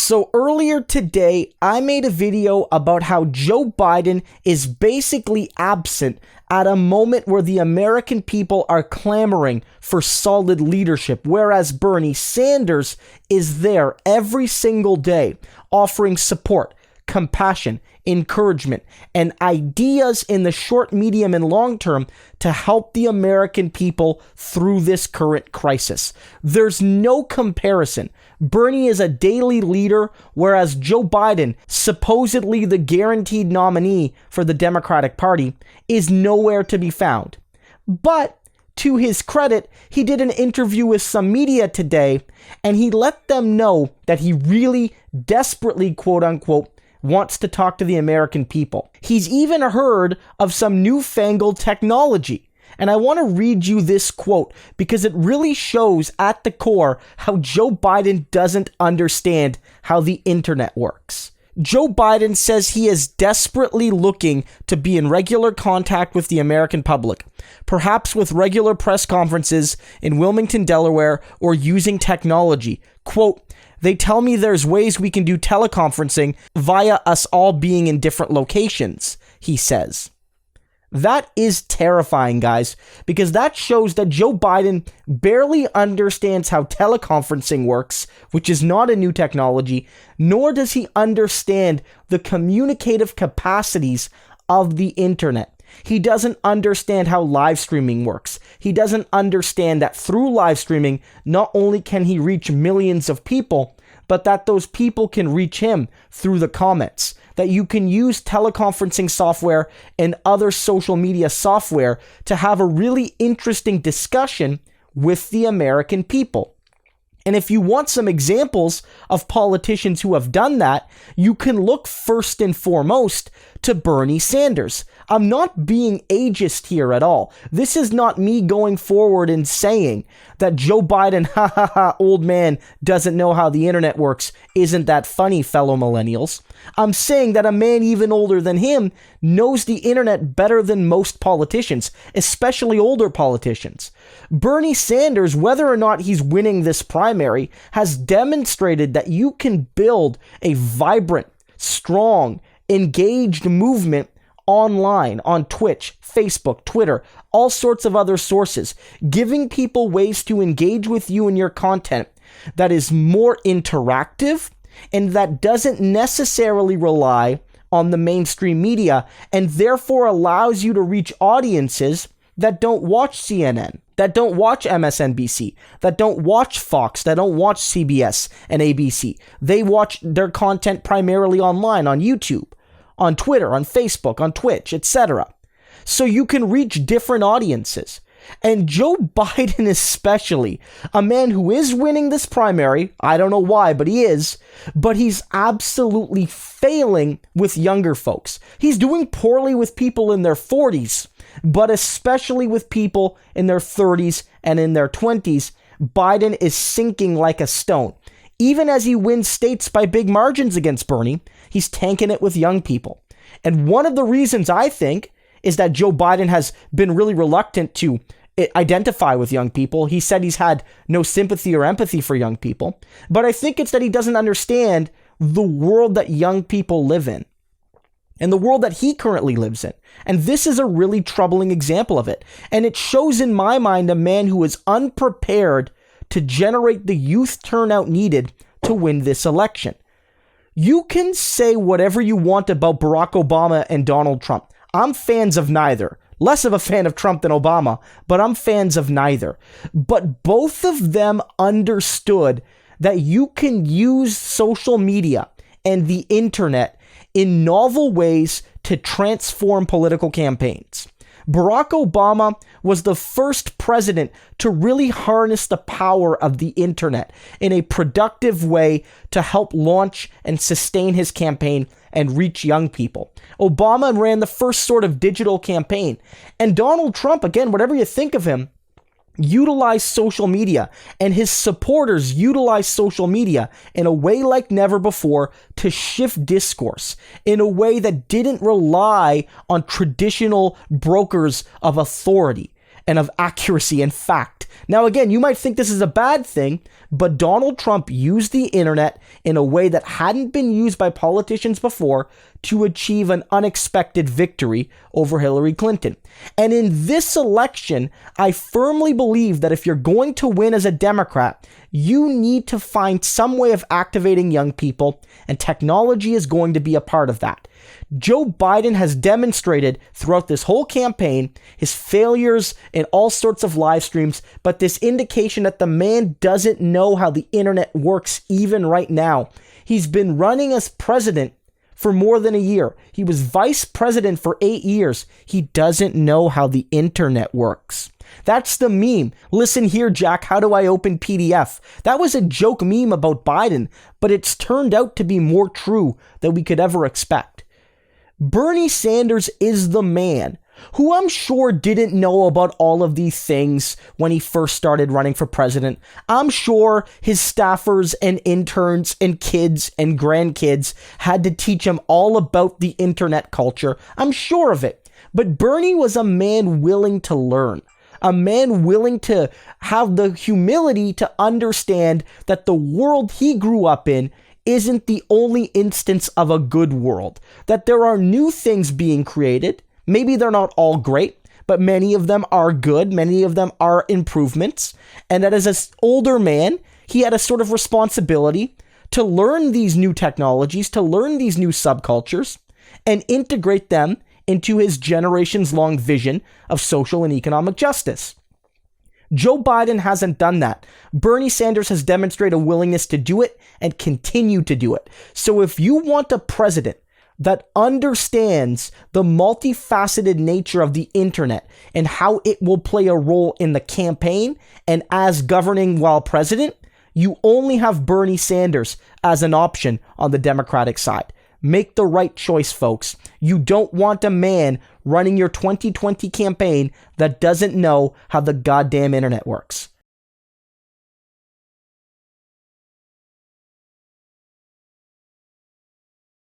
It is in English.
So earlier today, I made a video about how Joe Biden is basically absent at a moment where the American people are clamoring for solid leadership, whereas Bernie Sanders is there every single day offering support, compassion, encouragement, and ideas in the short, medium, and long term to help the American people through this current crisis. There's no comparison. Bernie is a daily leader, whereas Joe Biden, supposedly the guaranteed nominee for the Democratic Party, is nowhere to be found. But to his credit, he did an interview with some media today, and he let them know that he really desperately, quote unquote, wants to talk to the American people. He's even heard of some newfangled technology. And I want to read you this quote because it really shows at the core how Joe Biden doesn't understand how the internet works. Joe Biden says he is desperately looking to be in regular contact with the American public, perhaps with regular press conferences in Wilmington, Delaware, or using technology. Quote, "They tell me there's ways we can do teleconferencing via us all being in different locations," he says. That is terrifying, guys, because that shows that Joe Biden barely understands how teleconferencing works, which is not a new technology, nor does he understand the communicative capacities of the internet. He doesn't understand how live streaming works. He doesn't understand that through live streaming, not only can he reach millions of people, but that those people can reach him through the comments, that you can use teleconferencing software and other social media software to have a really interesting discussion with the American people. And if you want some examples of politicians who have done that, you can look first and foremost to Bernie Sanders. I'm not being ageist here at all. This is not me going forward and saying that Joe Biden, old man, doesn't know how the internet works. Isn't that funny, fellow millennials? I'm saying that a man even older than him knows the internet better than most politicians, especially older politicians. Bernie Sanders, whether or not he's winning this primary, has demonstrated that you can build a vibrant, strong, engaged movement online, on Twitch, Facebook, Twitter, all sorts of other sources, giving people ways to engage with you and your content that is more interactive and that doesn't necessarily rely on the mainstream media and therefore allows you to reach audiences that don't watch CNN, that don't watch MSNBC, that don't watch Fox, that don't watch CBS and ABC. They watch their content primarily online, on YouTube, on Twitter, on Facebook, on Twitch, etc. So you can reach different audiences. And Joe Biden especially, a man who is winning this primary, I don't know why, but he is, but he's absolutely failing with younger folks. He's doing poorly with people in their 40s, but especially with people in their 30s and in their 20s, Biden is sinking like a stone. Even as he wins states by big margins against Bernie, he's tanking it with young people. And one of the reasons I think is that Joe Biden has been really reluctant to identify with young people. He said he's had no sympathy or empathy for young people. But I think it's that he doesn't understand the world that young people live in and the world that he currently lives in. And this is a really troubling example of it. And it shows in my mind a man who is unprepared to generate the youth turnout needed to win this election. You can say whatever you want about Barack Obama and Donald Trump. I'm fans of neither. Less of a fan of Trump than Obama, but I'm fans of neither. But both of them understood that you can use social media and the internet in novel ways to transform political campaigns. Barack Obama was the first president to really harness the power of the internet in a productive way to help launch and sustain his campaign and reach young people. Obama ran the first sort of digital campaign. And Donald Trump, again, whatever you think of him, utilized social media, and his supporters utilized social media in a way like never before to shift discourse in a way that didn't rely on traditional brokers of authority. and of accuracy and fact. Now, again, you might think this is a bad thing, but Donald Trump used the internet in a way that hadn't been used by politicians before to achieve an unexpected victory over Hillary Clinton. And in this election, I firmly believe that if you're going to win as a Democrat, you need to find some way of activating young people, and technology is going to be a part of that. Joe Biden has demonstrated throughout this whole campaign his failures in all sorts of live streams, but this indication that the man doesn't know how the internet works even right now. He's been running as president for more than a year. He was vice president for 8 years. He doesn't know how the internet works. That's the meme. Listen here, Jack, how do I open PDF? That was a joke meme about Biden, but it's turned out to be more true than we could ever expect. Bernie Sanders is the man who I'm sure didn't know about all of these things when he first started running for president. I'm sure his staffers and interns and kids and grandkids had to teach him all about the internet culture. I'm sure of it. But Bernie was a man willing to learn. A man willing to have the humility to understand that the world he grew up in isn't the only instance of a good world, that there are new things being created. Maybe they're not all great, but many of them are good. Many of them are improvements. And that as an older man, he had a sort of responsibility to learn these new technologies, to learn these new subcultures, and integrate them into his generations-long vision of social and economic justice. Joe Biden hasn't done that. Bernie Sanders has demonstrated a willingness to do it and continue to do it. So if you want a president that understands the multifaceted nature of the internet and how it will play a role in the campaign and as governing while president, you only have Bernie Sanders as an option on the Democratic side. Make the right choice, folks. You don't want a man running your 2020 campaign that doesn't know how the goddamn internet works.